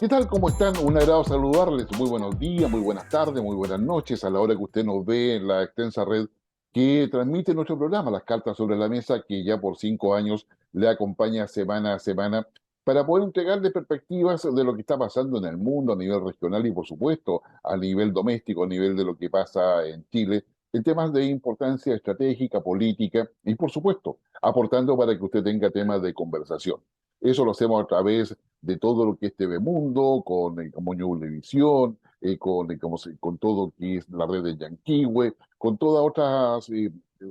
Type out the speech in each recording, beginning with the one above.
¿Qué tal? ¿Cómo están? Un agrado saludarles. Muy buenos días, muy buenas tardes, muy buenas noches a la hora que usted nos ve en la extensa red que transmite nuestro programa, Las Cartas sobre la Mesa, que ya por 5 años le acompaña semana a semana para poder entregarle perspectivas de lo que está pasando en el mundo a nivel regional y, por supuesto, a nivel doméstico, a nivel de lo que pasa en Chile, en temas de importancia estratégica, política y, por supuesto, aportando para que usted tenga temas de conversación. Eso lo hacemos a través de todo lo que es TV Mundo, con como Ñublevisión, con todo lo que es la red de Yanquihue, con todas otras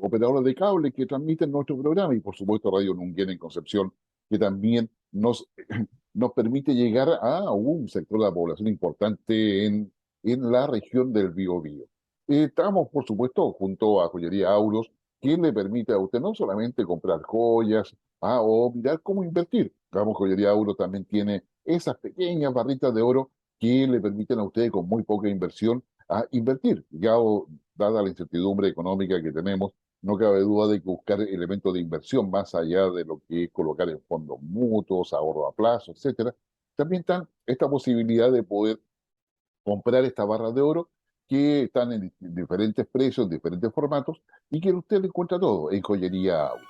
operadoras de cable que transmiten nuestro programa y por supuesto Radio Nunguén en Concepción, que también nos permite llegar a un sector de la población importante en la región del Biobío. Estamos, por supuesto, junto a Joyería Auros, que le permite a usted no solamente comprar joyas, o mirar cómo invertir. Ramos Joyería Auros también tiene esas pequeñas barritas de oro que le permiten a ustedes con muy poca inversión a invertir. Dada la incertidumbre económica que tenemos, no cabe duda de que buscar elementos de inversión más allá de lo que es colocar en fondos mutuos, ahorro a plazo, etcétera. También está esta posibilidad de poder comprar estas barras de oro que están en diferentes precios, diferentes formatos y que usted encuentra todo en Joyería Auros.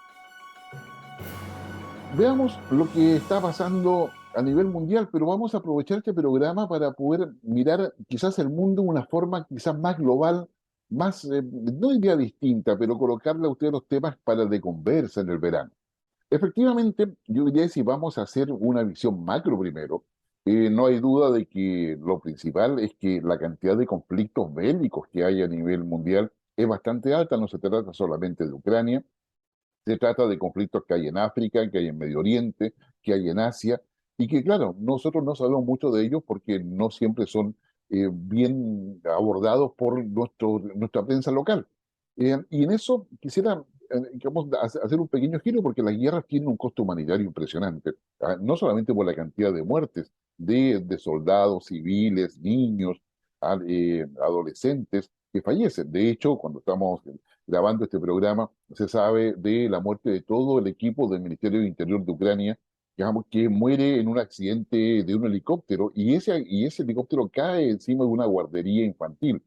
Veamos lo que está pasando a nivel mundial, pero vamos a aprovechar este programa para poder mirar quizás el mundo de una forma quizás más global, más, no diría distinta, pero colocarle a ustedes los temas para de conversa en el verano. Efectivamente, yo diría que si vamos a hacer una visión macro primero, no hay duda de que lo principal es que la cantidad de conflictos bélicos que hay a nivel mundial es bastante alta, no se trata solamente de Ucrania, se trata de conflictos que hay en África, que hay en Medio Oriente, que hay en Asia, y que, claro, nosotros no sabemos mucho de ellos porque no siempre son bien abordados por nuestra prensa local. Y en eso quisiera digamos, hacer un pequeño giro porque las guerras tienen un costo humanitario impresionante, no solamente por la cantidad de muertes de soldados, civiles, niños, adolescentes que fallecen. De hecho, cuando estamos grabando este programa, se sabe de la muerte de todo el equipo del Ministerio de Interior de Ucrania, digamos, que muere en un accidente de un helicóptero y ese helicóptero cae encima de una guardería infantil,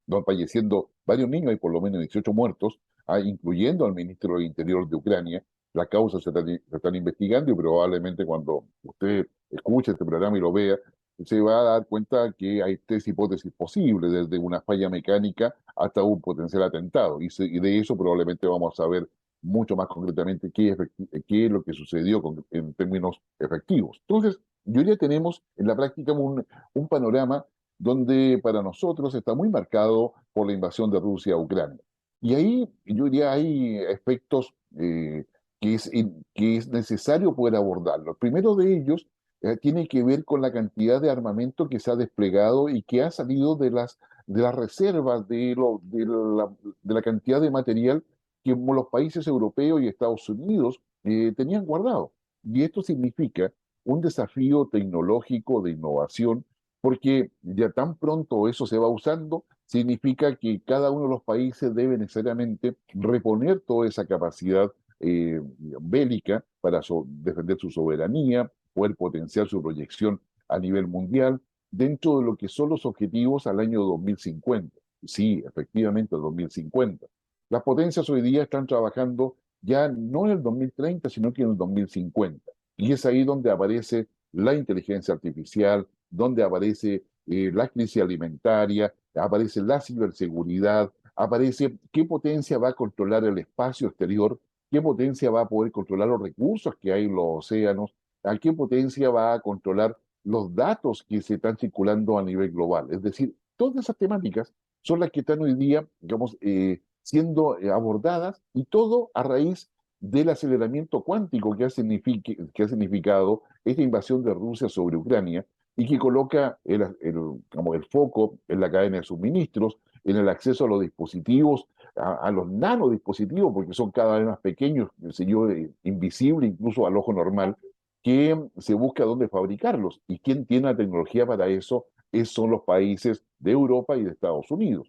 donde falleciendo varios niños, hay por lo menos 18 muertos, incluyendo al ministro del Interior de Ucrania. Las causas se están investigando y probablemente cuando usted escuche este programa y lo vea, se va a dar cuenta que hay tres hipótesis posibles, desde una falla mecánica hasta un potencial atentado. Y de eso probablemente vamos a ver mucho más concretamente qué es lo que sucedió en términos efectivos. Entonces, yo ya tenemos en la práctica un panorama donde para nosotros está muy marcado por la invasión de Rusia a Ucrania. Y ahí yo diría hay aspectos que es necesario poder abordarlo. El primero de ellos tiene que ver con la cantidad de armamento que se ha desplegado y que ha salido de las reservas, de la cantidad de material que los países europeos y Estados Unidos tenían guardado. Y esto significa un desafío tecnológico de innovación, porque ya tan pronto eso se va usando, significa que cada uno de los países debe necesariamente reponer toda esa capacidad bélica para defender su soberanía, poder potenciar su proyección a nivel mundial dentro de lo que son los objetivos al año 2050. Sí, efectivamente, 2050. Las potencias hoy día están trabajando ya no en el 2030, sino que en el 2050. Y es ahí donde aparece la inteligencia artificial, donde aparece la crisis alimentaria, aparece la ciberseguridad, aparece qué potencia va a controlar el espacio exterior, qué potencia va a poder controlar los recursos que hay en los océanos, a qué potencia va a controlar los datos que se están circulando a nivel global. Es decir, todas esas temáticas son las que están hoy día, digamos, siendo abordadas y todo a raíz del aceleramiento cuántico que ha significado esta invasión de Rusia sobre Ucrania y que coloca como el foco en la cadena de suministros, en el acceso a los dispositivos, a los nanodispositivos, porque son cada vez más pequeños, qué sé yo, invisibles incluso al ojo normal, que se busca dónde fabricarlos. ¿Y quién tiene la tecnología para eso? Son los países de Europa y de Estados Unidos.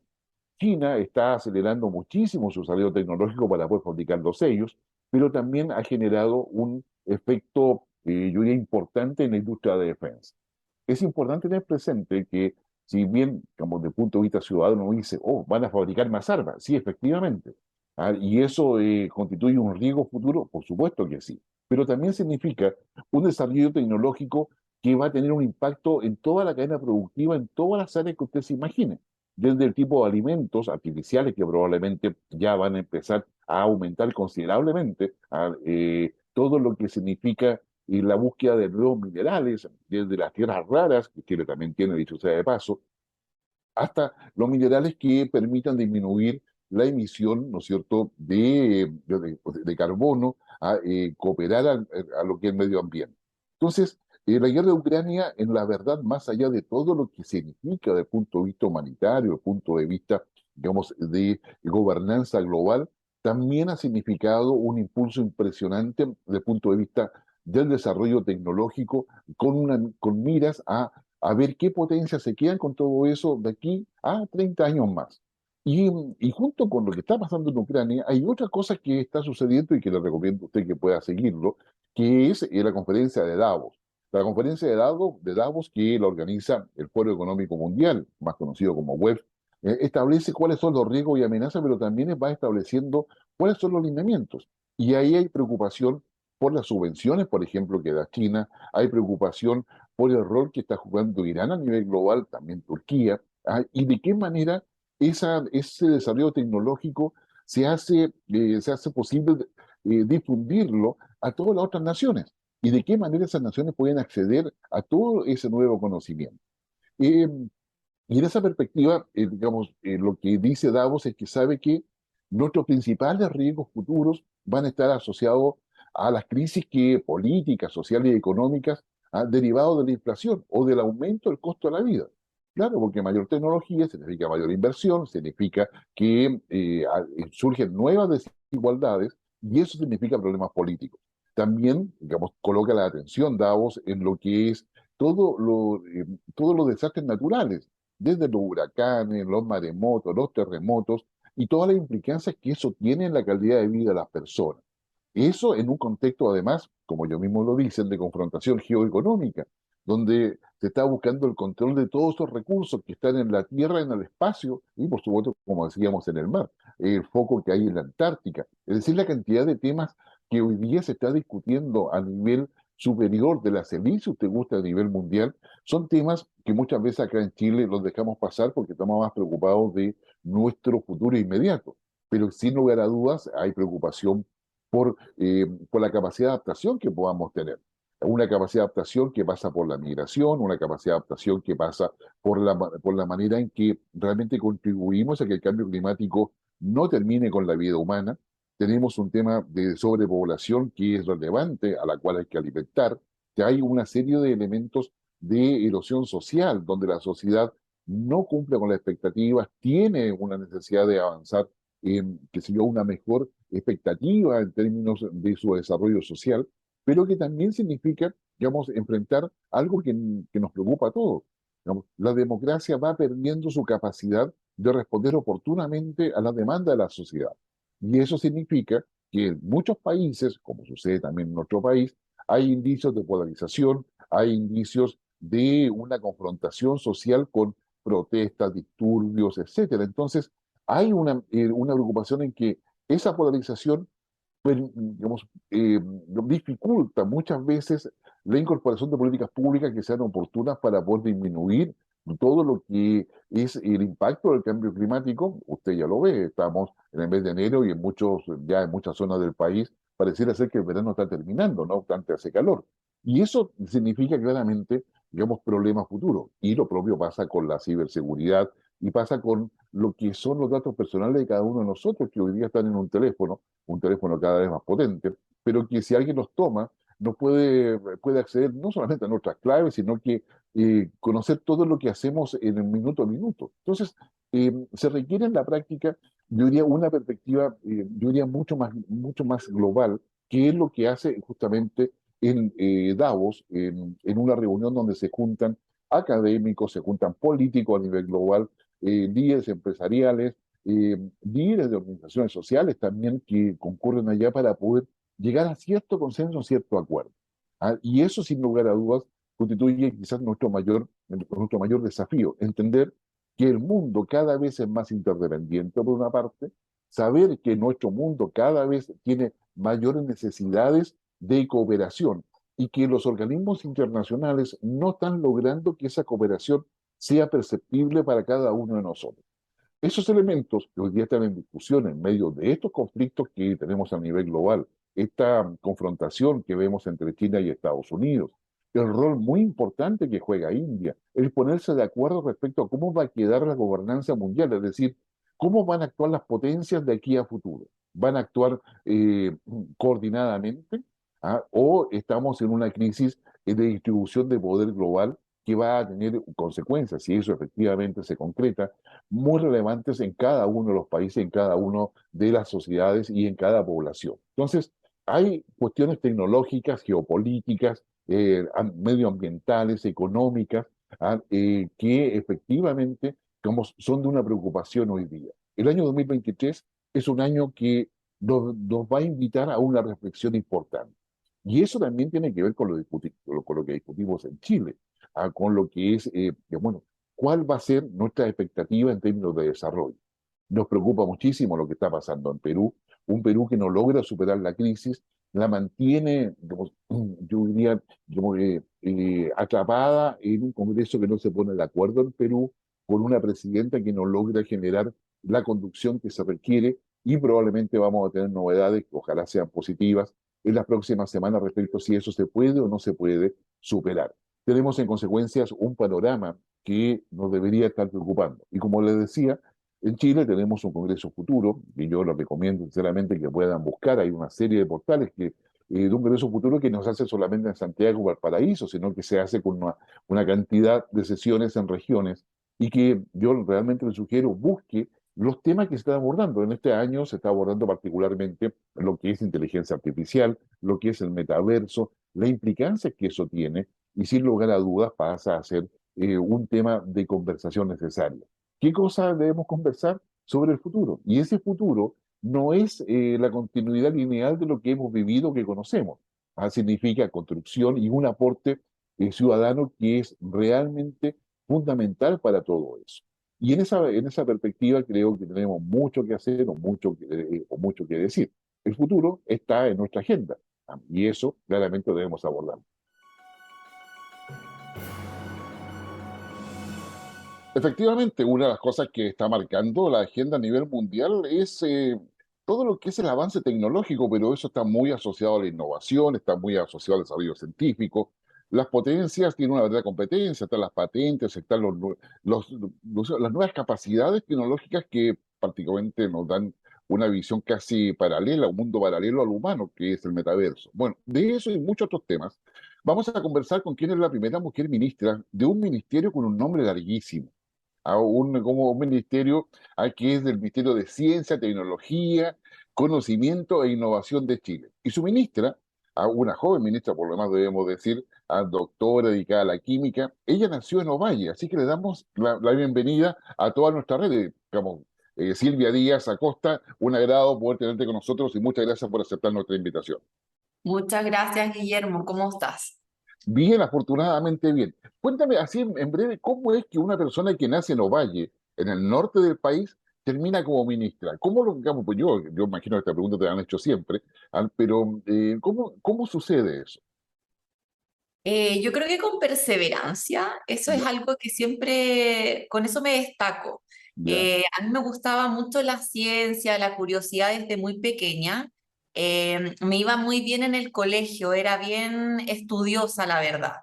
China está acelerando muchísimo su salida tecnológico para poder fabricarlos ellos, pero también ha generado un efecto, yo diría, importante en la industria de defensa. es importante tener presente que, si bien, como desde el punto de vista ciudadano, uno dice, oh, van a fabricar más armas, sí, efectivamente. Y eso constituye un riesgo futuro, por supuesto que sí, pero también significa un desarrollo tecnológico que va a tener un impacto en toda la cadena productiva, en todas las áreas que usted se imagine, desde el tipo de alimentos artificiales que probablemente ya van a empezar a aumentar considerablemente, todo lo que significa la búsqueda de nuevos minerales, desde las tierras raras, que Chile también tiene, dicho sea de paso, hasta los minerales que permitan disminuir la emisión, ¿no es cierto?, de carbono, cooperar a lo que es el medio ambiente. Entonces, la guerra de Ucrania, en la verdad, más allá de todo lo que significa desde el punto de vista humanitario, desde el punto de vista, digamos, de gobernanza global, también ha significado un impulso impresionante desde el punto de vista del desarrollo tecnológico con miras a ver qué potencias se quedan con todo eso de aquí a 30 años más. Y junto con lo que está pasando en Ucrania, hay otra cosa que está sucediendo y que le recomiendo a usted que pueda seguirlo, que es la conferencia de Davos. La conferencia de Davos que la organiza el Foro Económico Mundial, más conocido como WEF, establece cuáles son los riesgos y amenazas, pero también va estableciendo cuáles son los lineamientos. Y ahí hay preocupación por las subvenciones, por ejemplo, que da China, hay preocupación por el rol que está jugando Irán a nivel global, también Turquía, y de qué manera ese desarrollo tecnológico se hace posible difundirlo a todas las otras naciones, y de qué manera esas naciones pueden acceder a todo ese nuevo conocimiento. Eh, y en esa perspectiva, digamos, lo que dice Davos es que sabe que nuestros principales riesgos futuros van a estar asociados a las crisis políticas, sociales y económicas derivados de la inflación o del aumento del costo de la vida. Claro, porque mayor tecnología significa mayor inversión, significa que surgen nuevas desigualdades y eso significa problemas políticos. También, digamos, coloca la atención Davos en lo que es todos los desastres naturales desde los huracanes, los maremotos, los terremotos y todas las implicancias que eso tiene en la calidad de vida de las personas. Eso en un contexto, además, como ellos mismos lo dicen, de confrontación geoeconómica, donde se está buscando el control de todos esos recursos que están en la Tierra, en el espacio y, por supuesto, como decíamos, en el mar, el foco que hay en la Antártica. Es decir, la cantidad de temas que hoy día se está discutiendo a nivel superior de la CELI, si usted gusta, a nivel mundial, son temas que muchas veces acá en Chile los dejamos pasar porque estamos más preocupados de nuestro futuro inmediato. Pero sin lugar a dudas hay preocupación por la capacidad de adaptación que podamos tener. Una capacidad de adaptación que pasa por la migración, una capacidad de adaptación que pasa por la manera en que realmente contribuimos a que el cambio climático no termine con la vida humana. Tenemos un tema de sobrepoblación que es relevante, a la cual hay que alimentar, que hay una serie de elementos de erosión social, donde la sociedad no cumple con las expectativas, tiene una necesidad de avanzar en, qué sé yo, una mejor expectativa en términos de su desarrollo social, pero que también significa, digamos, enfrentar algo que nos preocupa a todos. Digamos, la democracia va perdiendo su capacidad de responder oportunamente a la demanda de la sociedad. Y eso significa que en muchos países, como sucede también en nuestro país, hay indicios de polarización, hay indicios de una confrontación social con protestas, disturbios, etcétera. Entonces, hay una preocupación en que esa polarización pues, digamos, dificulta muchas veces la incorporación de políticas públicas que sean oportunas para poder disminuir todo lo que es el impacto del cambio climático. Usted ya lo ve, estamos en el mes de enero y ya en muchas zonas del país pareciera ser que el verano está terminando, no obstante hace calor. Y eso significa claramente, digamos, problemas futuros. Y lo propio pasa con la ciberseguridad y pasa con lo que son los datos personales de cada uno de nosotros que hoy día están en un teléfono cada vez más potente, pero que si alguien los toma, puede acceder no solamente a nuestras claves, sino que conocer todo lo que hacemos en el minuto a minuto. Entonces, se requiere en la práctica, yo diría, una perspectiva, yo diría, mucho más global, que es lo que hace justamente en Davos, en una reunión donde se juntan académicos, se juntan políticos a nivel global, líderes empresariales, líderes de organizaciones sociales también que concurren allá para poder llegar a cierto consenso, a cierto acuerdo. Y eso, sin lugar a dudas, constituye quizás nuestro mayor desafío, entender que el mundo cada vez es más interdependiente por una parte, saber que nuestro mundo cada vez tiene mayores necesidades de cooperación y que los organismos internacionales no están logrando que esa cooperación sea perceptible para cada uno de nosotros. Esos elementos que hoy día están en discusión en medio de estos conflictos que tenemos a nivel global, esta confrontación que vemos entre China y Estados Unidos, el rol muy importante que juega India, el ponerse de acuerdo respecto a cómo va a quedar la gobernanza mundial, es decir, cómo van a actuar las potencias de aquí a futuro. ¿Van a actuar coordinadamente? ¿Ah? ¿O estamos en una crisis de distribución de poder global que va a tener consecuencias, si eso efectivamente se concreta, muy relevantes en cada uno de los países, en cada una de las sociedades y en cada población? Entonces, hay cuestiones tecnológicas, geopolíticas, medioambientales, económicas, que efectivamente como son de una preocupación hoy día. El año 2023 es un año que nos va a invitar a una reflexión importante. Y eso también tiene que ver con con lo que discutimos en Chile, con lo que es, bueno, cuál va a ser nuestra expectativa en términos de desarrollo. Nos preocupa muchísimo lo que está pasando en Perú, un Perú que no logra superar la crisis, la mantiene, yo diría, atrapada en un Congreso que no se pone de acuerdo en Perú, con una presidenta que no logra generar la conducción que se requiere y probablemente vamos a tener novedades que ojalá sean positivas en las próximas semanas respecto a si eso se puede o no se puede superar. Tenemos en consecuencias un panorama que nos debería estar preocupando. Y como les decía, en Chile tenemos un Congreso Futuro, y yo lo recomiendo sinceramente que puedan buscar. Hay una serie de portales de un Congreso Futuro que no se hace solamente en Santiago o Valparaíso, sino que se hace con una cantidad de sesiones en regiones y que yo realmente les sugiero busque los temas que se están abordando. En este año se está abordando particularmente lo que es inteligencia artificial, lo que es el metaverso, la implicancia que eso tiene y sin lugar a dudas pasa a ser un tema de conversación necesario. ¿Qué cosas debemos conversar sobre el futuro? Y ese futuro no es la continuidad lineal de lo que hemos vivido, que conocemos. Significa construcción y un aporte ciudadano que es realmente fundamental para todo eso. Y en esa perspectiva creo que tenemos mucho que hacer o mucho que decir. El futuro está en nuestra agenda y eso claramente debemos abordar. Efectivamente, una de las cosas que está marcando la agenda a nivel mundial es todo lo que es el avance tecnológico, pero eso está muy asociado a la innovación, está muy asociado al desarrollo científico. Las potencias tienen una verdadera competencia, están las patentes, están las nuevas capacidades tecnológicas que prácticamente nos dan una visión casi paralela, un mundo paralelo al humano, que es el metaverso. Bueno, de eso y muchos otros temas. Vamos a conversar con quién es la primera mujer ministra de un ministerio con un nombre larguísimo, como un ministerio que es del Ministerio de Ciencia, Tecnología, Conocimiento e Innovación de Chile. Y su ministra, una joven ministra, por lo demás debemos decir, doctora dedicada a la química, ella nació en Ovalle, así que le damos la bienvenida a toda nuestra red. Digamos, Silvia Díaz Acosta, un agrado poder tenerte con nosotros y muchas gracias por aceptar nuestra invitación. Muchas gracias, Guillermo. ¿Cómo estás? Bien, afortunadamente bien. Cuéntame así en breve, ¿cómo es que una persona que nace en Ovalle, en el norte del país, termina como ministra? ¿Cómo lo digamos? Pues yo imagino que esta pregunta te la han hecho siempre, pero ¿cómo sucede eso? Yo creo que con perseverancia, eso es Ya, algo que siempre, con eso me destaco. ya, A mí me gustaba mucho la ciencia, la curiosidad desde muy pequeña. Me iba muy bien en el colegio, era bien estudiosa, la verdad.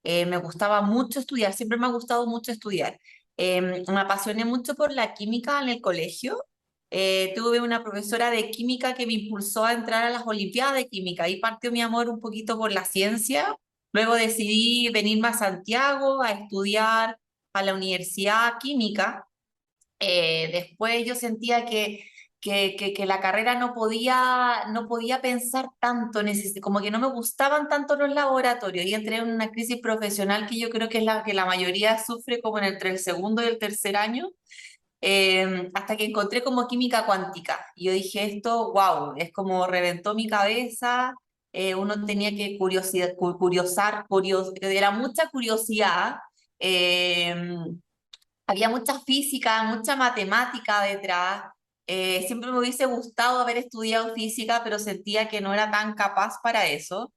Me gustaba mucho estudiar, siempre me ha gustado mucho estudiar. Me apasioné mucho por la química en el colegio. Tuve una profesora de química que me impulsó a entrar a las Olimpiadas de Química. Ahí partió mi amor un poquito por la ciencia. Luego decidí venirme a Santiago a estudiar a la Universidad Química. Después yo sentía que la carrera no podía pensar tanto, como que no me gustaban tanto los laboratorios y entré en una crisis profesional que yo creo que es la que la mayoría sufre como entre el segundo y el tercer año, hasta que encontré como química cuántica. Y yo dije, esto, wow, es como reventó mi cabeza. uno tenía que era mucha curiosidad. eh, Había mucha física, mucha matemática detrás. Siempre me hubiese gustado haber estudiado física, pero sentía que no era tan capaz para eso.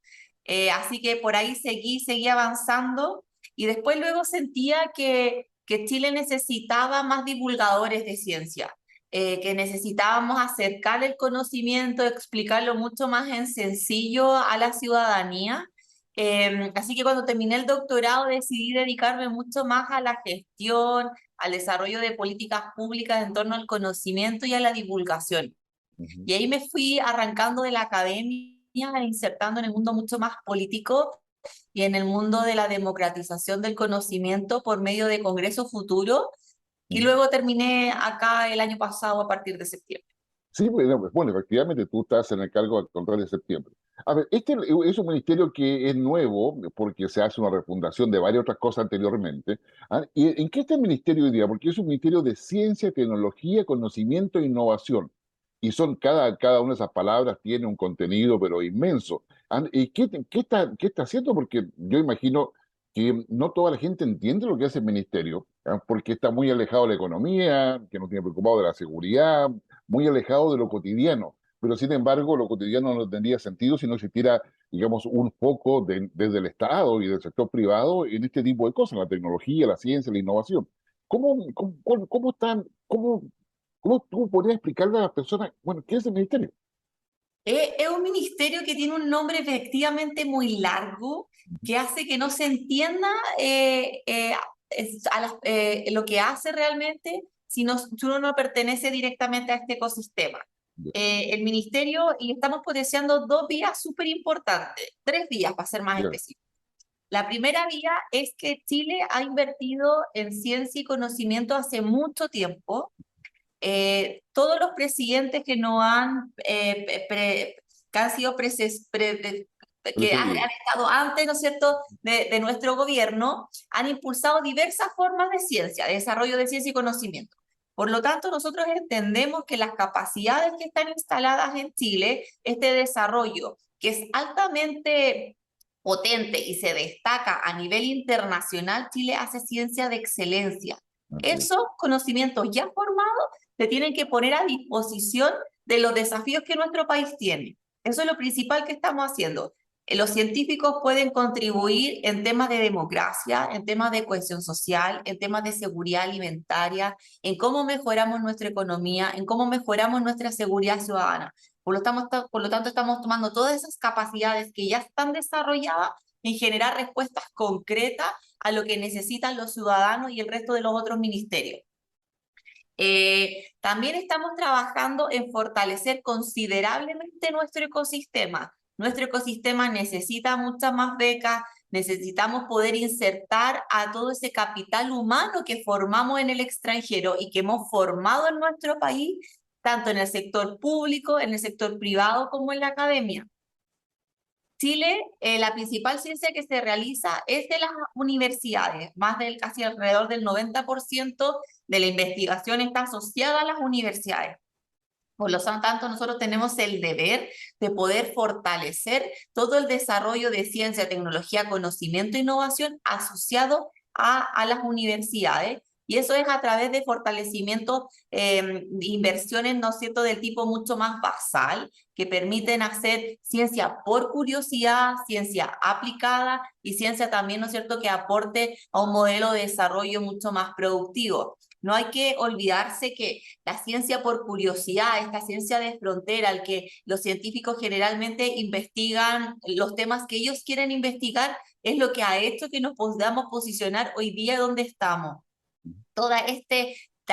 Así que por ahí seguí avanzando y después luego sentía que Chile necesitaba más divulgadores de ciencia, que necesitábamos acercar el conocimiento, explicarlo mucho más en sencillo a la ciudadanía. Así que cuando terminé el doctorado decidí dedicarme mucho más a la gestión, al desarrollo de políticas públicas en torno al conocimiento y a la divulgación. Ujú. Y ahí me fui arrancando de la academia, insertando en el mundo mucho más político y en el mundo de la democratización del conocimiento por medio de Congreso Futuro. Y Ujú. luego terminé acá el año pasado a partir de septiembre. Sí, bueno, efectivamente tú estás en el cargo al control de septiembre. A ver, este es un ministerio que es nuevo porque se hace una refundación de varias otras cosas anteriormente. ¿Ah? ¿Y en qué está el ministerio hoy día? Porque es un ministerio de ciencia, tecnología, conocimiento e innovación. Y son cada una de esas palabras tiene un contenido, pero inmenso. ¿Ah? ¿Y qué está haciendo? Porque yo imagino que no toda la gente entiende lo que hace el ministerio, ¿ah? Porque está muy alejado de la economía, que no tiene preocupado de la seguridad, muy alejado de lo cotidiano, pero sin embargo lo cotidiano no tendría sentido si no existiera, digamos, un foco desde el Estado y del sector privado en este tipo de cosas, la tecnología, la ciencia, la innovación. ¿Cómo están, cómo tú podrías explicarle a las personas, bueno, qué es el ministerio? Es un ministerio que tiene un nombre efectivamente muy largo, que hace que no se entienda lo que hace realmente si uno no pertenece directamente a este ecosistema. Ya, El ministerio, y estamos potenciando dos vías súper importantes, tres vías para ser más ya, específicos. La primera vía es que Chile ha invertido en ciencia y conocimiento hace mucho tiempo. Todos los presidentes que no han, que han sido que han precedido. estado antes, ¿no es cierto?, de nuestro gobierno, han impulsado diversas formas de ciencia, de desarrollo de ciencia y conocimiento. Por lo tanto, nosotros entendemos que las capacidades que están instaladas en Chile, este desarrollo, que es altamente potente y se destaca a nivel internacional, Chile hace ciencia de excelencia. Así es. Esos conocimientos ya formados se tienen que poner a disposición de los desafíos que nuestro país tiene. Eso es lo principal que estamos haciendo. Los científicos pueden contribuir en temas de democracia, en temas de cohesión social, en temas de seguridad alimentaria, en cómo mejoramos nuestra economía, en cómo mejoramos nuestra seguridad ciudadana. Por lo tanto, estamos tomando todas esas capacidades que ya están desarrolladas en generar respuestas concretas a lo que necesitan los ciudadanos y el resto de los otros ministerios. También estamos trabajando en fortalecer considerablemente nuestro ecosistema. Nuestro ecosistema necesita muchas más becas, necesitamos poder insertar a todo ese capital humano que formamos en el extranjero y que hemos formado en nuestro país, tanto en el sector público, en el sector privado como en la academia. Chile, la principal ciencia que se realiza es de las universidades, casi alrededor del 90% de la investigación está asociada a las universidades. Por lo tanto, nosotros tenemos el deber de poder fortalecer todo el desarrollo de ciencia, tecnología, conocimiento e innovación asociado a las universidades. Y eso es a través de fortalecimiento de inversiones, ¿no es cierto?, del tipo mucho más basal, que permiten hacer ciencia por curiosidad, ciencia aplicada y ciencia también, ¿no es cierto?, que aporte a un modelo de desarrollo mucho más productivo. No hay que olvidarse que la ciencia por curiosidad, esta ciencia de frontera, al que los científicos generalmente investigan los temas que ellos quieren investigar, es lo que ha hecho que nos podamos posicionar hoy día donde estamos. Toda esta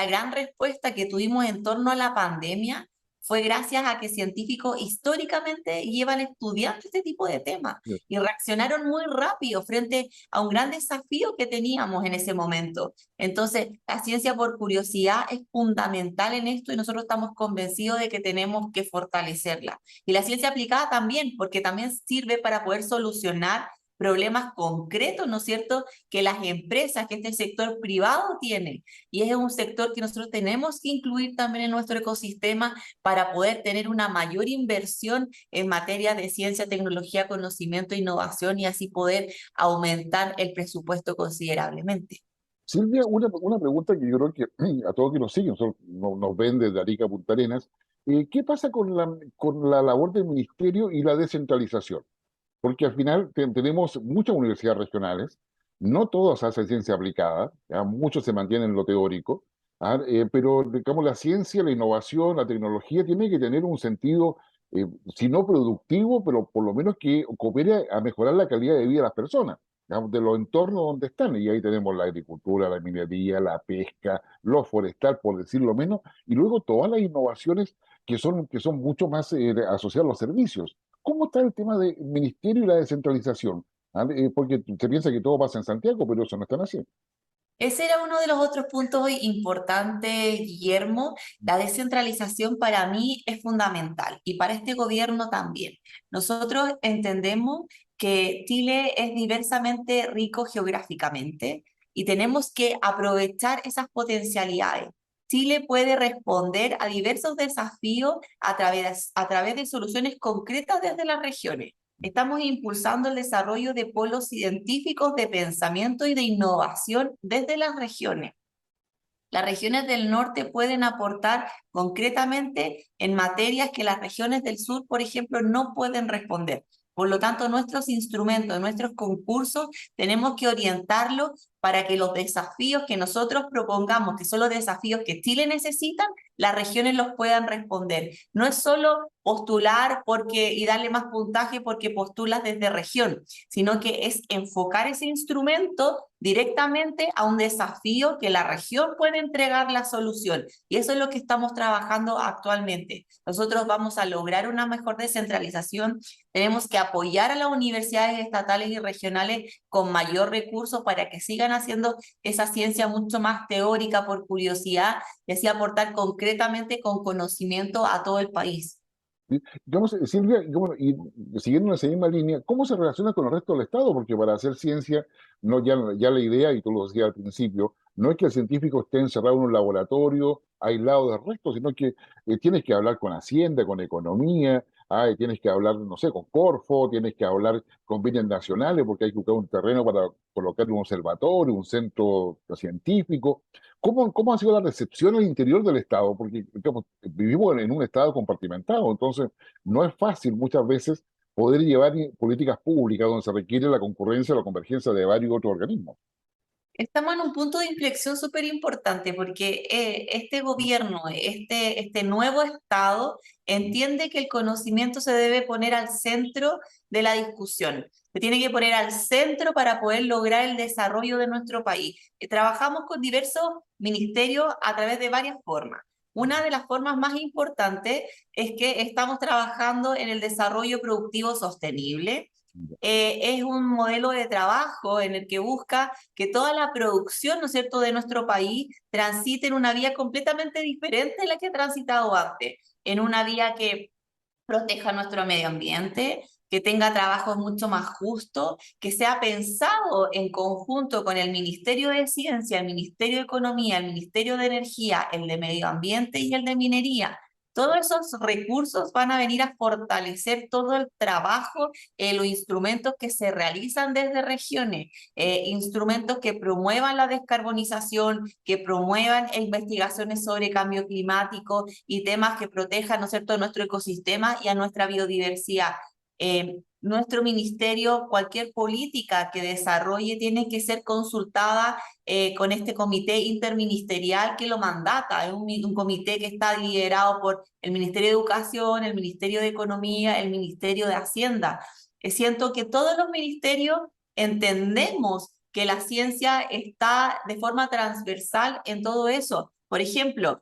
gran respuesta que tuvimos en torno a la pandemia fue gracias a que científicos históricamente llevan estudiando este tipo de temas y reaccionaron muy rápido frente a un gran desafío que teníamos en ese momento. Entonces, la ciencia por curiosidad es fundamental en esto y nosotros estamos convencidos de que tenemos que fortalecerla. Y la ciencia aplicada también, porque también sirve para poder solucionar problemas concretos, ¿no es cierto?, que las empresas, que este sector privado tiene. Y es un sector que nosotros tenemos que incluir también en nuestro ecosistema para poder tener una mayor inversión en materia de ciencia, tecnología, conocimiento e innovación y así poder aumentar el presupuesto considerablemente. Silvia, una pregunta que yo creo que a todos que nos siguen, nos ven desde Arica a Punta Arenas, ¿qué pasa con la labor del ministerio y la descentralización? Porque al final tenemos muchas universidades regionales, no todas hacen ciencia aplicada, ¿ya? Muchos se mantienen en lo teórico, ¿ah? Pero digamos la ciencia, la innovación, la tecnología tiene que tener un sentido, si no productivo, pero por lo menos que coopere a mejorar la calidad de vida de las personas, digamos, de los entornos donde están. Y ahí tenemos la agricultura, la minería, la pesca, lo forestal, por decirlo menos, y luego todas las innovaciones que son mucho más asociadas a los servicios. ¿Cómo está el tema del ministerio y la descentralización? ¿Ah? Porque se piensa que todo pasa en Santiago, pero eso no es tan así. Ese era uno de los otros puntos importantes, Guillermo. La descentralización para mí es fundamental y para este gobierno también. Nosotros entendemos que Chile es diversamente rico geográficamente y tenemos que aprovechar esas potencialidades. Chile puede responder a diversos desafíos a través de soluciones concretas desde las regiones. Estamos impulsando el desarrollo de polos científicos de pensamiento y de innovación desde las regiones. Las regiones del norte pueden aportar concretamente en materias que las regiones del sur, por ejemplo, no pueden responder. Por lo tanto, nuestros instrumentos, nuestros concursos, tenemos que orientarlos para que los desafíos que nosotros propongamos, que son los desafíos que Chile necesita, las regiones los puedan responder. No es solo postular y darle más puntaje porque postulas desde región, sino que es enfocar ese instrumento directamente a un desafío que la región puede entregar la solución. Y eso es lo que estamos trabajando actualmente. Nosotros vamos a lograr una mejor descentralización. Tenemos que apoyar a las universidades estatales y regionales con mayor recursos para que sigan haciendo esa ciencia mucho más teórica por curiosidad y así aportar concretamente con conocimiento a todo el país. ¿Sí? Digamos, Silvia, y siguiendo en esa misma línea, ¿cómo se relaciona con el resto del Estado? Porque para hacer ciencia, no ya la idea, y tú lo decías al principio, no es que el científico esté encerrado en un laboratorio, aislado del resto, sino que tienes que hablar con Hacienda, con Economía, y tienes que hablar, no sé, con Corfo, tienes que hablar con bienes nacionales, porque hay que buscar un terreno para colocar un observatorio, un centro científico. ¿Cómo ha sido la recepción al interior del Estado? Porque digamos, vivimos en un Estado compartimentado, entonces no es fácil muchas veces poder llevar políticas públicas donde se requiere la concurrencia o la convergencia de varios otros organismos. Estamos en un punto de inflexión súper importante porque este gobierno, este nuevo Estado, entiende que el conocimiento se debe poner al centro de la discusión. Se tiene que poner al centro para poder lograr el desarrollo de nuestro país. Trabajamos con diversos ministerios a través de varias formas. Una de las formas más importantes es que estamos trabajando en el desarrollo productivo sostenible. Es un modelo de trabajo en el que busca que toda la producción, ¿no es cierto?, de nuestro país transite en una vía completamente diferente de la que ha transitado antes, en una vía que proteja nuestro medio ambiente, que tenga trabajos mucho más justos, que sea pensado en conjunto con el Ministerio de Ciencia, el Ministerio de Economía, el Ministerio de Energía, el de Medio Ambiente y el de Minería. Todos esos recursos van a venir a fortalecer todo el trabajo, los instrumentos que se realizan desde regiones, instrumentos que promuevan la descarbonización, que promuevan investigaciones sobre cambio climático y temas que protejan, ¿no es cierto?, nuestro ecosistema y a nuestra biodiversidad. Nuestro ministerio, cualquier política que desarrolle tiene que ser consultada con este comité interministerial que lo mandata. Es un comité que está liderado por el Ministerio de Educación, el Ministerio de Economía, el Ministerio de Hacienda. Siento que todos los ministerios entendemos que la ciencia está de forma transversal en todo eso. Por ejemplo,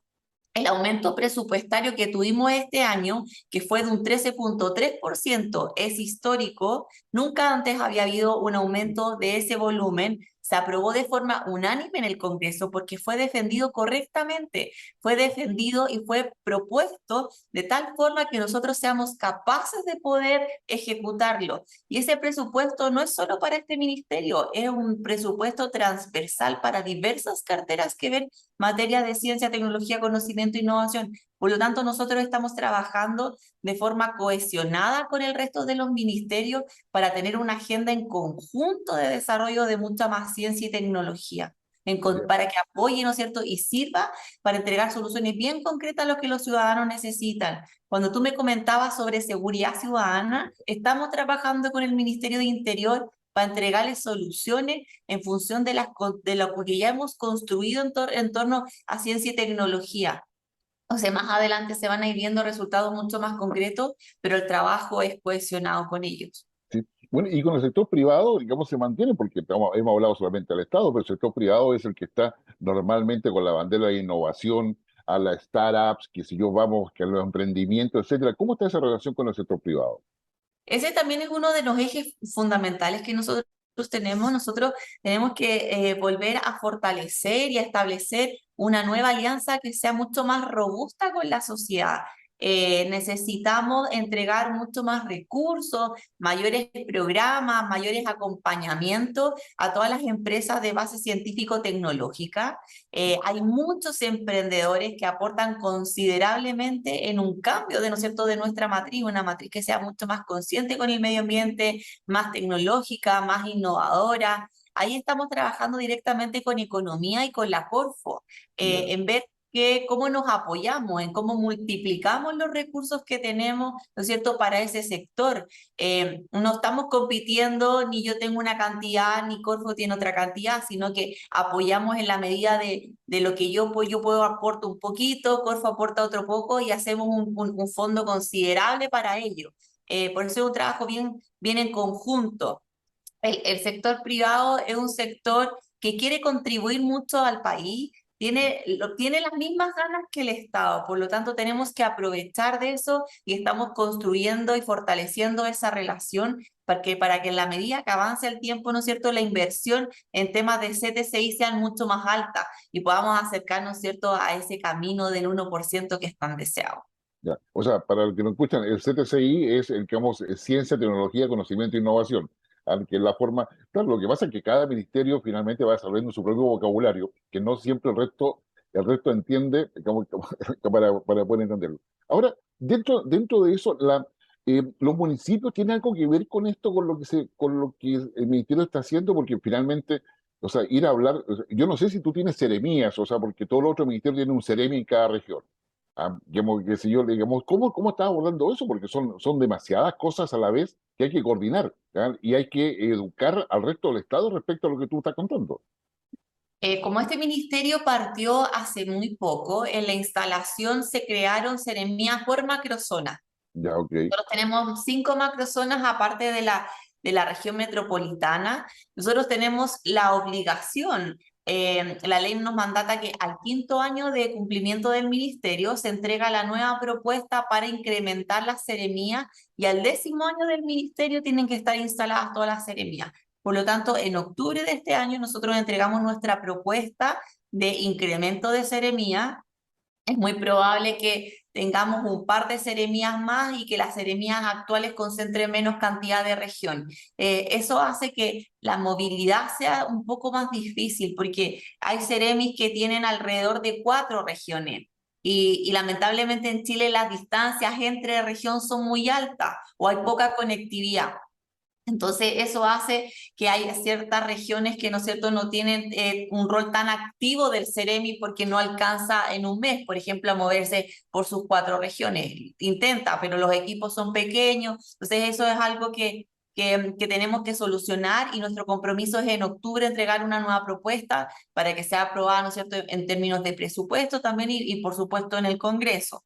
el aumento presupuestario que tuvimos este año, que fue de un 13,3%, es histórico. Nunca antes había habido un aumento de ese volumen. se aprobó de forma unánime en el Congreso porque fue defendido correctamente, fue defendido y fue propuesto de tal forma que nosotros seamos capaces de poder ejecutarlo. Y ese presupuesto no es solo para este ministerio, es un presupuesto transversal para diversas carteras que ven materia de ciencia, tecnología, conocimiento e innovación. Por lo tanto, nosotros estamos trabajando de forma cohesionada con el resto de los ministerios para tener una agenda en conjunto de desarrollo de mucha más ciencia y tecnología, Ya. para que apoye, ¿no es cierto?, y sirva para entregar soluciones bien concretas a lo que los ciudadanos necesitan. Cuando tú me comentabas sobre seguridad ciudadana, estamos trabajando con el Ministerio de Interior para entregarles soluciones en función de lo que ya hemos construido en torno a ciencia y tecnología. O sea, más adelante se van a ir viendo resultados mucho más concretos, pero el trabajo es cohesionado con ellos. Sí. Bueno, y con el sector privado, digamos, se mantiene, porque hemos hablado solamente del Estado, pero el sector privado es el que está normalmente con la bandera de innovación, a las startups, que si yo vamos, que a los emprendimientos, etcétera. ¿Cómo está esa relación con el sector privado? Ese también es uno de los ejes fundamentales que nosotros tenemos. Nosotros tenemos que volver a fortalecer y a establecer una nueva alianza que sea mucho más robusta con la sociedad. Necesitamos entregar mucho más recursos, mayores programas, mayores acompañamientos a todas las empresas de base científico-tecnológica. Hay muchos emprendedores que aportan considerablemente en un cambio de, ¿no es cierto?, de nuestra matriz, una matriz que sea mucho más consciente con el medio ambiente, más tecnológica, más innovadora. Ahí estamos trabajando directamente con economía y con la Corfo, Ya. en ver cómo nos apoyamos, en cómo multiplicamos los recursos que tenemos, ¿no es cierto?, para ese sector. No estamos compitiendo, ni yo tengo una cantidad, ni Corfo tiene otra cantidad, sino que apoyamos en la medida de lo que yo puedo aporto un poquito, Corfo aporta otro poco y hacemos un fondo considerable para ello. Por eso es un trabajo bien en conjunto. El sector privado es un sector que quiere contribuir mucho al país, tiene las mismas ganas que el Estado, por lo tanto tenemos que aprovechar de eso y estamos construyendo y fortaleciendo esa relación para que en la medida que avance el tiempo, ¿no es cierto?, la inversión en temas de CTCI sean mucho más alta y podamos acercarnos, ¿no es cierto?, a ese camino del 1% que es tan deseado. Ya. O sea, para los que no escuchan, el CTCI es el que vamos, es ciencia, tecnología, conocimiento e innovación. Aunque la forma, claro, lo que pasa es que cada ministerio finalmente va desarrollando su propio vocabulario, que no siempre el resto entiende para poder entenderlo. Ahora, dentro de eso, los municipios tienen algo que ver con esto, con lo que el ministerio está haciendo, porque finalmente, o sea, ir a hablar, o sea, yo no sé si tú tienes seremías, o sea, porque todos los otros ministerios tienen un seremi en cada región. Digamos, que si yo, digamos, ¿cómo estás abordando eso? Porque son demasiadas cosas a la vez que hay que coordinar, ¿ya? Y hay que educar al resto del Estado respecto a lo que tú estás contando. Como este ministerio partió hace muy poco, en la instalación se crearon seremías por macrozona. Ya, ok. Nosotros tenemos 5 macrozonas aparte de la región metropolitana. Nosotros tenemos la obligación, la ley nos mandata que al 5.º año de cumplimiento del ministerio se entrega la nueva propuesta para incrementar las seremías y al 10.º año del ministerio tienen que estar instaladas todas las seremías. Por lo tanto, en octubre de este año nosotros entregamos nuestra propuesta de incremento de seremía. Es muy probable que tengamos un par de seremías más y que las seremías actuales concentren menos cantidad de región. Eso hace que la movilidad sea un poco más difícil porque hay seremis que tienen alrededor de 4 regiones. Y lamentablemente en Chile las distancias entre región son muy altas o hay poca conectividad. Entonces, eso hace que haya ciertas regiones que, ¿no es cierto?, no tienen un rol tan activo del Ceremi porque no alcanza en un mes, por ejemplo, a moverse por sus 4 regiones. Intenta, pero los equipos son pequeños. Entonces, eso es algo que tenemos que solucionar y nuestro compromiso es en octubre entregar una nueva propuesta para que sea aprobada, ¿no es cierto?, en términos de presupuesto también y por supuesto, en el Congreso.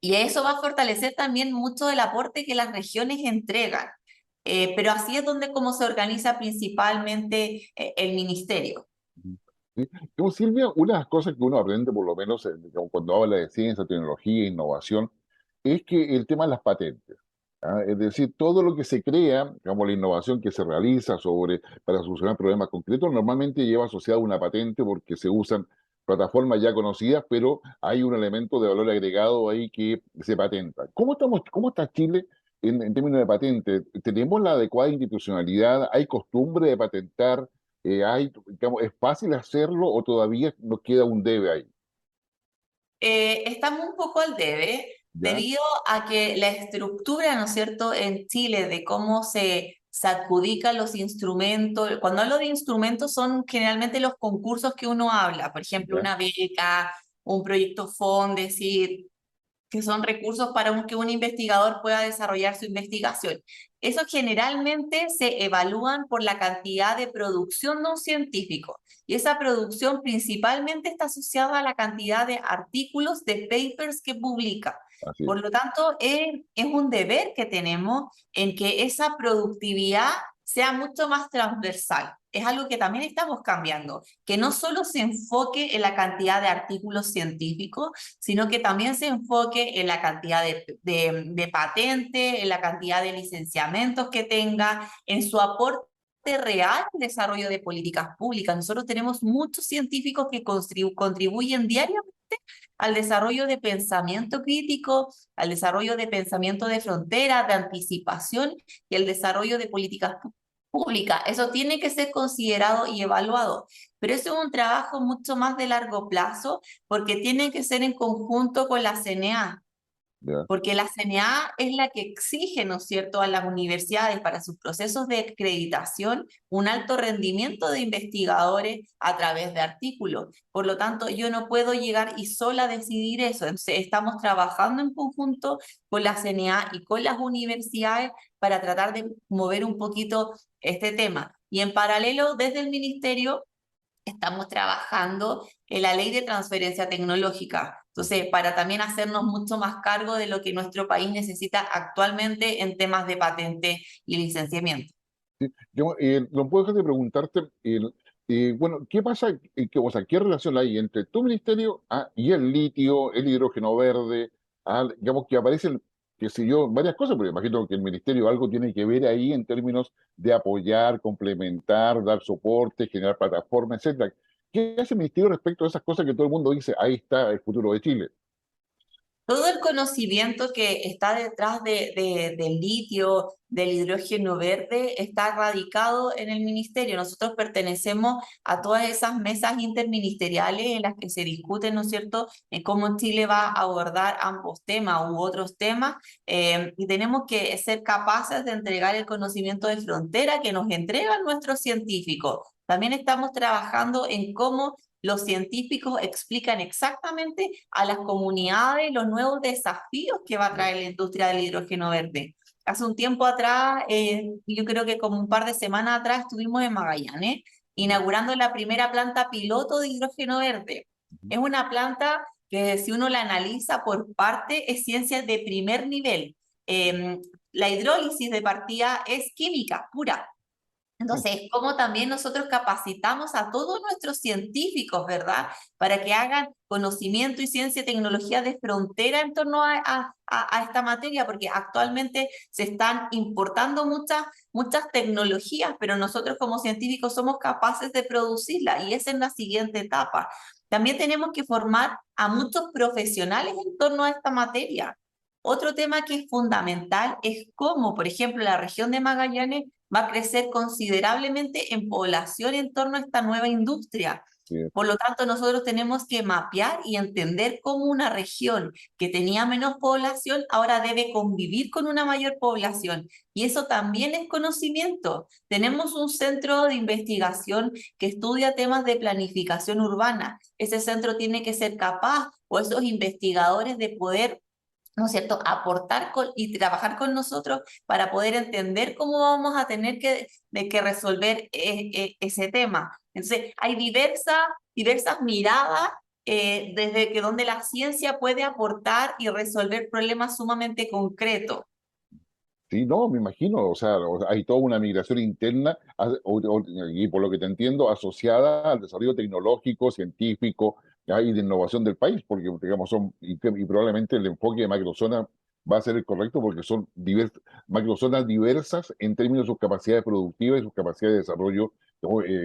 Y eso va a fortalecer también mucho el aporte que las regiones entregan. Pero así es donde como se organiza principalmente el ministerio. ¿Sí? Como Silvia, una de las cosas que uno aprende, por lo menos digamos, cuando habla de ciencia, tecnología, innovación, es que el tema de las patentes. Es decir, todo lo que se crea, como la innovación que se realiza para solucionar problemas concretos, normalmente lleva asociado una patente porque se usan plataformas ya conocidas, pero hay un elemento de valor agregado ahí que se patenta. ¿Cómo está Chile en términos de patente? ¿Tenemos la adecuada institucionalidad? ¿Hay costumbre de patentar? ¿Es fácil hacerlo o todavía nos queda un debe ahí? Estamos un poco al debe ¿Ya? debido a que la estructura, ¿no es cierto?, en Chile de cómo se adjudican los instrumentos. Cuando hablo de instrumentos son generalmente los concursos que uno habla, por ejemplo, ¿Ya? una beca, un proyecto FONDESI, que son recursos para que un investigador pueda desarrollar su investigación. Esos generalmente se evalúan por la cantidad de producción de un científico y esa producción principalmente está asociada a la cantidad de artículos, de papers que publica. Así es. Por lo tanto, es un deber que tenemos en que esa productividad sea mucho más transversal. Es algo que también estamos cambiando, que no solo se enfoque en la cantidad de artículos científicos, sino que también se enfoque en la cantidad de patentes, en la cantidad de licenciamientos que tenga, en su aporte real al desarrollo de políticas públicas. Nosotros tenemos muchos científicos que contribuyen diariamente al desarrollo de pensamiento crítico, al desarrollo de pensamiento de frontera, de anticipación y el desarrollo de políticas públicas. Eso tiene que ser considerado y evaluado, pero eso es un trabajo mucho más de largo plazo porque tiene que ser en conjunto con la CNA, ¿Ya? porque la CNA es la que exige, ¿no es cierto?, a las universidades para sus procesos de acreditación un alto rendimiento de investigadores a través de artículos. Por lo tanto, yo no puedo llegar y sola decidir eso. Entonces, estamos trabajando en conjunto con la CNA y con las universidades para tratar de mover un poquito este tema. Y en paralelo, desde el ministerio, estamos trabajando en la ley de transferencia tecnológica. Entonces, para también hacernos mucho más cargo de lo que nuestro país necesita actualmente en temas de patente y licenciamiento. No puedo dejar de preguntarte, bueno, ¿qué pasa, o sea, qué relación hay entre tu ministerio y el litio, el hidrógeno verde, digamos que aparecen, qué sé yo, varias cosas, pero imagino que el ministerio algo tiene que ver ahí en términos de apoyar, complementar, dar soporte, generar plataformas, etcétera. ¿Qué hace el ministerio respecto a esas cosas que todo el mundo dice, ahí está el futuro de Chile? Todo el conocimiento que está detrás del litio, del hidrógeno verde, está radicado en el ministerio. Nosotros pertenecemos a todas esas mesas interministeriales en las que se discuten, ¿no es cierto?, en cómo Chile va a abordar ambos temas u otros temas, y tenemos que ser capaces de entregar el conocimiento de frontera que nos entregan nuestros científicos. También estamos trabajando en cómo los científicos explican exactamente a las comunidades los nuevos desafíos que va a traer la industria del hidrógeno verde. Hace un tiempo atrás, yo creo que como un par de semanas atrás, estuvimos en Magallanes inaugurando la primera planta piloto de hidrógeno verde. Es una planta que si uno la analiza por parte es ciencia de primer nivel. La hidrólisis de partida es química pura, entonces, como también nosotros capacitamos a todos nuestros científicos, ¿verdad? Para que hagan conocimiento y ciencia y tecnología de frontera en torno a esta materia, porque actualmente se están importando muchas tecnologías, pero nosotros como científicos somos capaces de producirlas y esa es la siguiente etapa. También tenemos que formar a muchos profesionales en torno a esta materia. Otro tema que es fundamental es cómo, por ejemplo, la región de Magallanes va a crecer considerablemente en población en torno a esta nueva industria. Sí, Por lo tanto, nosotros tenemos que mapear y entender cómo una región que tenía menos población ahora debe convivir con una mayor población. Y eso también es conocimiento. Tenemos un centro de investigación que estudia temas de planificación urbana. Ese centro tiene que ser capaz, o esos investigadores, de poder, ¿no es cierto?, aportar y trabajar con nosotros para poder entender cómo vamos a tener que resolver ese tema. Entonces, hay diversas miradas desde que donde la ciencia puede aportar y resolver problemas sumamente concretos. sí, no, me imagino, hay toda una migración interna y por lo que te entiendo, asociada al desarrollo tecnológico, científico, y de innovación del país, porque digamos y probablemente el enfoque de macrozona va a ser el correcto porque son macrozonas diversas en términos de sus capacidades productivas y sus capacidades de desarrollo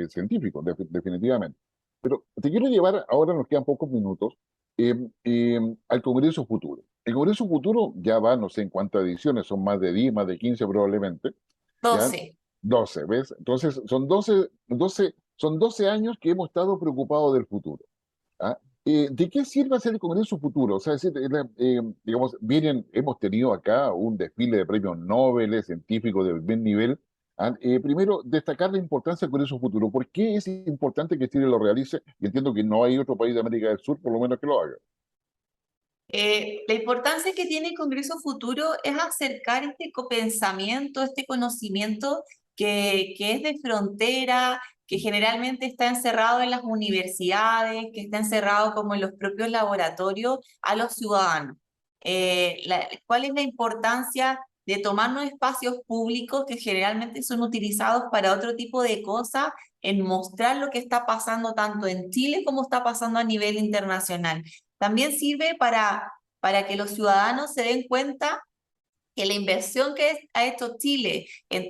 científico, definitivamente. Pero te quiero llevar, ahora nos quedan pocos minutos, al Congreso Futuro. El Congreso Futuro ya va, no sé en cuántas ediciones, son más de 10, más de 15 probablemente, ¿ya? 12. 12, ¿ves? Entonces, son 12 años que hemos estado preocupados del futuro. ¿Ah? ¿De qué sirve hacer el Congreso Futuro? O sea, es decir, digamos, hemos tenido acá un desfile de premios Nobel, científicos de buen nivel. ¿Ah? Primero, destacar la importancia del Congreso Futuro. ¿Por qué es importante que Chile lo realice? Y entiendo que no hay otro país de América del Sur, por lo menos, que lo haga. La importancia que tiene el Congreso Futuro es acercar este pensamiento, este conocimiento que es de frontera, que generalmente está encerrado en las universidades, que está encerrado como en los propios laboratorios, a los ciudadanos. ¿Cuál es la importancia de tomarnos espacios públicos que generalmente son utilizados para otro tipo de cosas, en mostrar lo que está pasando tanto en Chile como está pasando a nivel internacional? También sirve para que los ciudadanos se den cuenta que la inversión que ha hecho Chile en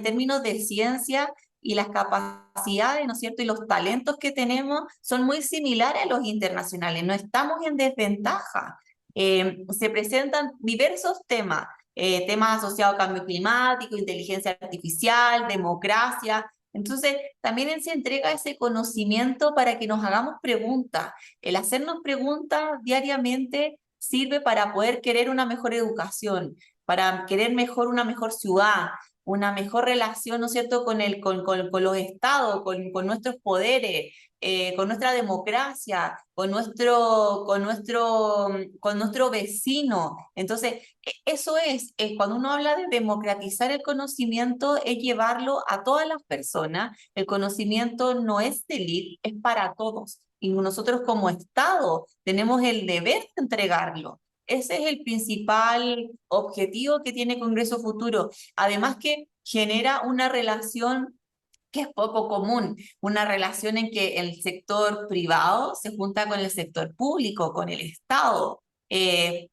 términos de ciencia y las capacidades, ¿no es cierto?, y los talentos que tenemos son muy similares a los internacionales. No estamos en desventaja. Se presentan diversos temas, temas asociados a cambio climático, inteligencia artificial, democracia. Entonces, también se entrega ese conocimiento para que nos hagamos preguntas. El hacernos preguntas diariamente sirve para poder querer una mejor educación, para querer una mejor ciudad, una mejor relación, ¿no es cierto?, con los estados, con nuestros poderes, con nuestra democracia, con nuestro vecino. Entonces, eso cuando uno habla de democratizar el conocimiento, es llevarlo a todas las personas. El conocimiento no es de élite, es para todos. Y nosotros como Estado tenemos el deber de entregarlo. Ese es el principal objetivo que tiene Congreso Futuro. Además que genera una relación que es poco común, una relación en que el sector privado se junta con el sector público, con el Estado,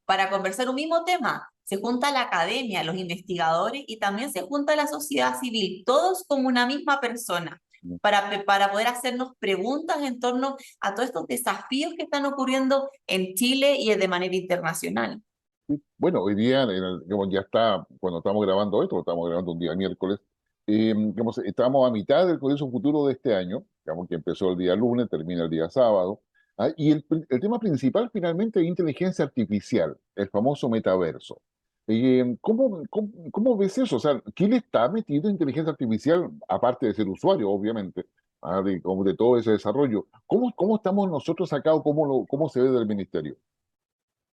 para conversar un mismo tema. Se junta la academia, los investigadores y también se junta la sociedad civil, todos como una misma persona, para poder hacernos preguntas en torno a todos estos desafíos que están ocurriendo en Chile y de manera internacional. Bueno, hoy día, digamos, ya está, cuando estamos grabando esto, estamos grabando un día miércoles, digamos, estamos a mitad del Congreso Futuro de este año, digamos que empezó el día lunes, termina el día sábado, y el tema principal finalmente es inteligencia artificial, el famoso metaverso. ¿Cómo ves eso? O sea, ¿quién está metido en inteligencia artificial, aparte de ser usuario, obviamente, como de todo ese desarrollo? ¿Cómo estamos nosotros acá o cómo se ve del ministerio?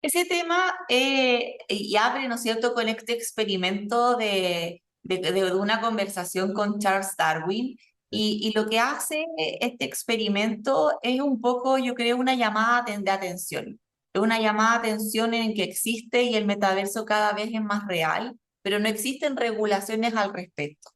Ese tema y abre, ¿no es cierto?, con este experimento de una conversación con Charles Darwin. Y lo que hace este experimento es un poco, yo creo, una llamada de atención. Es una llamada de atención en que existe y el metaverso cada vez es más real, pero no existen regulaciones al respecto.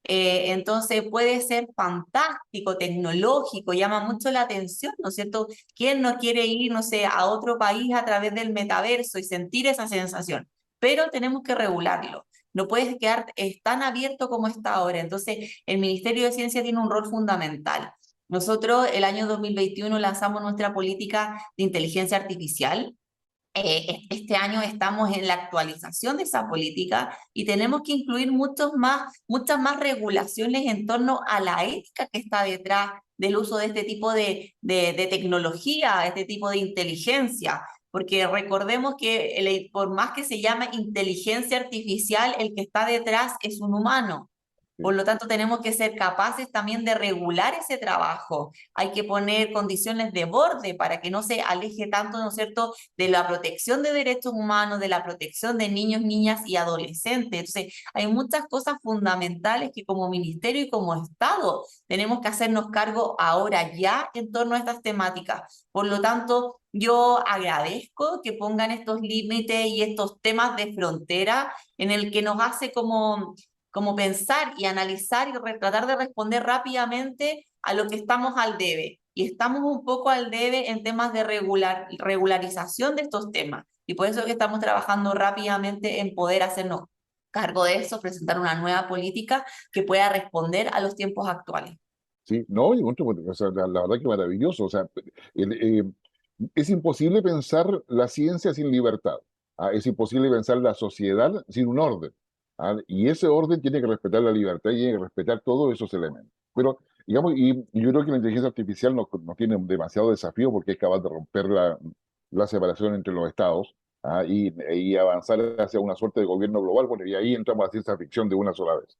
Entonces puede ser fantástico, tecnológico, llama mucho la atención, ¿no es cierto? ¿Quién no quiere ir, no sé, a otro país a través del metaverso y sentir esa sensación? Pero tenemos que regularlo. No puede quedar tan abierto como está ahora. Entonces, el Ministerio de Ciencia tiene un rol fundamental. Nosotros el año 2021 lanzamos nuestra política de inteligencia artificial. Este año estamos en la actualización de esa política y tenemos que incluir muchas más regulaciones en torno a la ética que está detrás del uso de este tipo de tecnología, este tipo de inteligencia. Porque recordemos que por más que se llame inteligencia artificial, el que está detrás es un humano. Por lo tanto, tenemos que ser capaces también de regular ese trabajo. Hay que poner condiciones de borde para que no se aleje tanto, ¿no es cierto?, de la protección de derechos humanos, de la protección de niños, niñas y adolescentes. Entonces, hay muchas cosas fundamentales que como ministerio y como Estado tenemos que hacernos cargo ahora ya en torno a estas temáticas. Por lo tanto, yo agradezco que pongan estos límites y estos temas de frontera en el que nos hace como pensar y analizar y tratar de responder rápidamente a lo que estamos al debe. Y estamos un poco al debe en temas de regularización de estos temas. y por eso es que estamos trabajando rápidamente en poder hacernos cargo de eso, presentar una nueva política que pueda responder a los tiempos actuales. Sí, no, y mucho, o sea, la verdad que maravilloso. O sea, el, eh, es imposible pensar la ciencia sin libertad. Es imposible pensar la sociedad sin un orden. Y ese orden tiene que respetar la libertad y tiene que respetar todos esos elementos. Pero, digamos, y yo creo que la inteligencia artificial nos tiene demasiado desafío porque es capaz de romper la separación entre los estados, y avanzar hacia una suerte de gobierno global. Bueno, y ahí entramos a la ciencia ficción de una sola vez.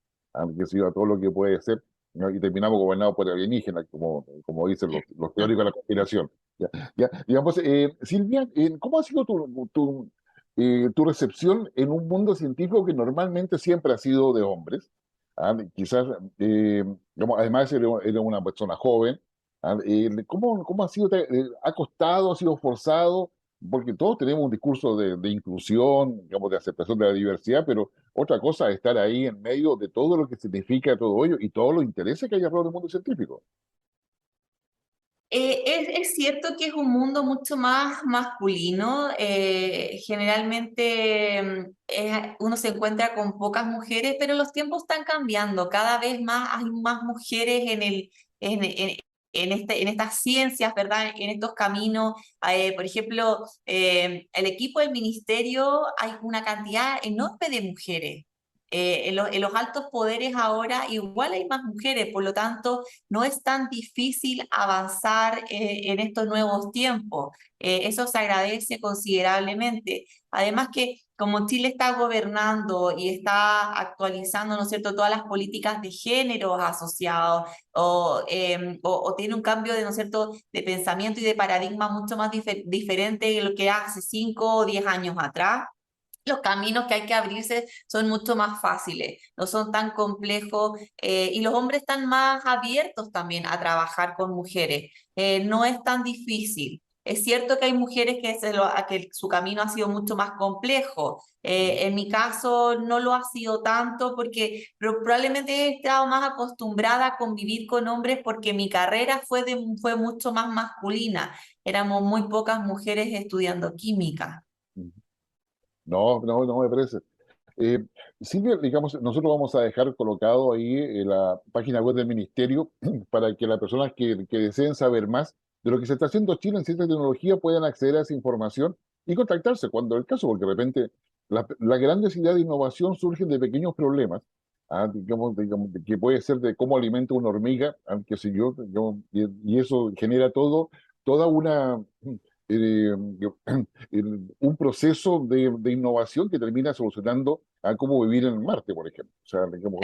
Que se a todo lo que puede ser, ¿no? Y terminamos gobernados por alienígenas, como dicen los teóricos de la conspiración. Ya, ya, digamos, Silvia, ¿cómo ha sido tu recepción en un mundo científico que normalmente siempre ha sido de hombres? Quizás, digamos, además eres una persona joven. ¿Cómo ha sido? ¿Ha costado, ha sido forzado? Porque todos tenemos un discurso de inclusión, digamos, de aceptación de la diversidad, pero otra cosa es estar ahí en medio de todo lo que significa todo ello y todos los intereses que hay alrededor del mundo científico. Es cierto que es un mundo mucho más masculino. Generalmente uno se encuentra con pocas mujeres, pero los tiempos están cambiando. Cada vez más hay más mujeres en estas ciencias, ¿verdad? En estos caminos. Por ejemplo, el equipo del ministerio hay una cantidad enorme de mujeres. En los altos poderes ahora igual hay más mujeres, por lo tanto no es tan difícil avanzar en estos nuevos tiempos. Eso se agradece considerablemente. Además que como Chile está gobernando y está actualizando, ¿no es cierto?, todas las políticas de género asociados o tiene un cambio de, ¿no es cierto?, de pensamiento y de paradigma mucho más diferente de lo que hace 5 o 10 años atrás, los caminos que hay que abrirse son mucho más fáciles, no son tan complejos, y los hombres están más abiertos también a trabajar con mujeres. No es tan difícil. Es cierto que hay mujeres que su camino ha sido mucho más complejo. En mi caso no lo ha sido tanto porque probablemente he estado más acostumbrada a convivir con hombres porque mi carrera fue mucho más masculina. Éramos muy pocas mujeres estudiando química. No, no, no me parece. Eh, Silvia, digamos, nosotros vamos a dejar colocado ahí la página web del ministerio para que las personas que deseen saber más de lo que se está haciendo Chile en ciencia y tecnología puedan acceder a esa información y contactarse cuando el caso, porque de repente las grandes ideas de innovación surgen de pequeños problemas, digamos, que puede ser de cómo alimenta una hormiga, qué sé yo, y eso genera toda una, eh, un proceso de innovación que termina solucionando a cómo vivir en Marte, por ejemplo. O sea, digamos,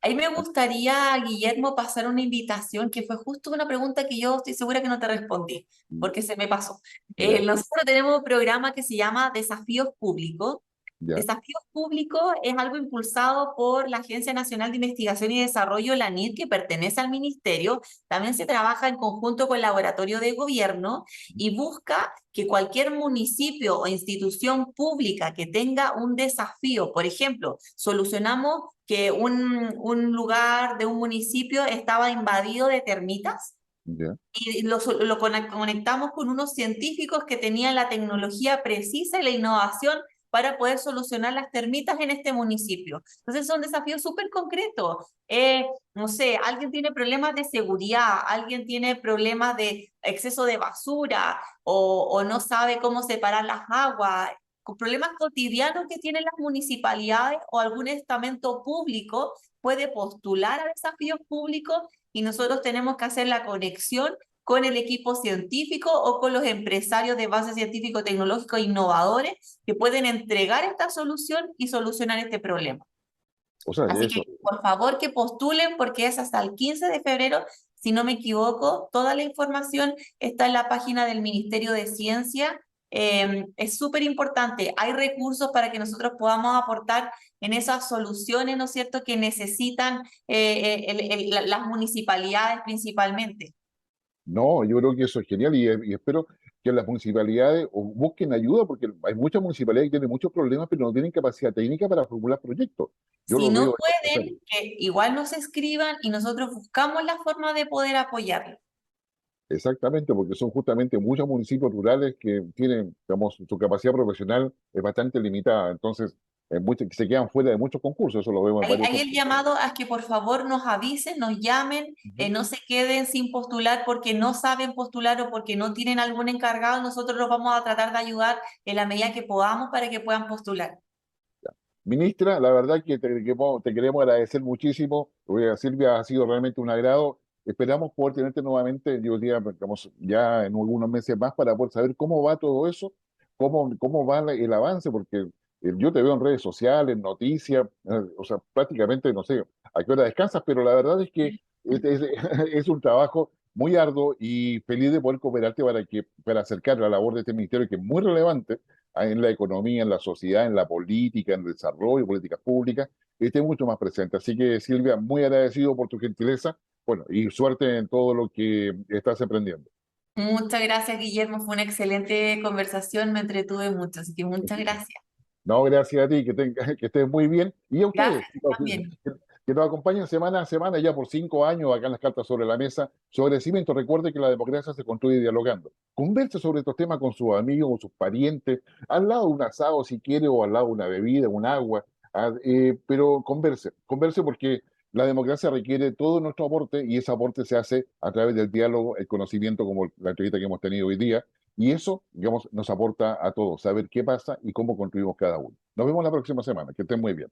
Ahí me gustaría, Guillermo, pasar una invitación que fue justo una pregunta que yo estoy segura que no te respondí, porque se me pasó. ya, Nosotros tenemos un programa que se llama Desafíos Públicos. ya, Desafíos Públicos es algo impulsado por la Agencia Nacional de Investigación y Desarrollo, la ANID, que pertenece al ministerio. También se trabaja en conjunto con el Laboratorio de Gobierno y busca que cualquier municipio o institución pública que tenga un desafío, por ejemplo, solucionamos que un lugar de un municipio estaba invadido de termitas ya. y lo conectamos con unos científicos que tenían la tecnología precisa y la innovación para poder solucionar las termitas en este municipio. Entonces son desafíos súper concretos. No sé, alguien tiene problemas de seguridad, alguien tiene problemas de exceso de basura o no sabe cómo separar las aguas, con problemas cotidianos que tienen las municipalidades o algún estamento público puede postular a desafíos públicos y nosotros tenemos que hacer la conexión con el equipo científico o con los empresarios de base científico-tecnológico innovadores que pueden entregar esta solución y solucionar este problema. O sea, Así que, eso. por favor, que postulen porque es hasta el 15 de febrero, si no me equivoco. Toda la información está en la página del Ministerio de Ciencia. Es súper importante. Hay recursos para que nosotros podamos aportar en esas soluciones, ¿no es cierto?, que necesitan las municipalidades principalmente. No, yo creo que eso es genial y espero que las municipalidades busquen ayuda porque hay muchas municipalidades que tienen muchos problemas pero no tienen capacidad técnica para formular proyectos. Yo Si lo no veo. pueden, que igual nos escriban y nosotros buscamos la forma de poder apoyarlos. Exactamente, porque son justamente muchos municipios rurales que tienen, digamos, su capacidad profesional es bastante limitada, entonces se quedan fuera de muchos concursos, eso lo vemos en varios Hay el concursos. llamado a que por favor nos avisen, nos llamen, Ujú. no se queden sin postular porque no saben postular o porque no tienen algún encargado. Nosotros los vamos a tratar de ayudar en la medida que podamos para que puedan postular. Ministra, la verdad que te queremos agradecer muchísimo. Silvia, ha sido realmente un agrado. Esperamos poder tenerte nuevamente, yo diría, digamos, ya en algunos meses más para poder saber cómo va todo eso, cómo va el avance, porque yo te veo en redes sociales, en noticias, o sea, prácticamente, no sé a qué hora descansas, pero la verdad es que es un trabajo muy arduo y feliz de poder cooperarte para acercar la labor de este ministerio, que es muy relevante en la economía, en la sociedad, en la política, en el desarrollo, políticas públicas, esté mucho más presente. Así que, Silvia, muy agradecido por tu gentileza, bueno, y suerte en todo lo que estás emprendiendo. Muchas gracias, Guillermo. Fue una excelente conversación, me entretuve mucho, así que muchas gracias. No, gracias a ti, que estés muy bien. Y a ustedes, Gracias también. que nos acompañen semana a semana, ya por 5 años, acá en las cartas sobre la mesa, sobre cimiento. Recuerde que la democracia se construye dialogando. Converse sobre estos temas con sus amigos, con sus parientes, al lado de un asado si quiere, o al lado de una bebida, un agua. Pero converse porque la democracia requiere todo nuestro aporte y ese aporte se hace a través del diálogo, el conocimiento, como la entrevista que hemos tenido hoy día, y eso, digamos, nos aporta a todos, saber qué pasa y cómo construimos cada uno. Nos vemos la próxima semana. Que estén muy bien.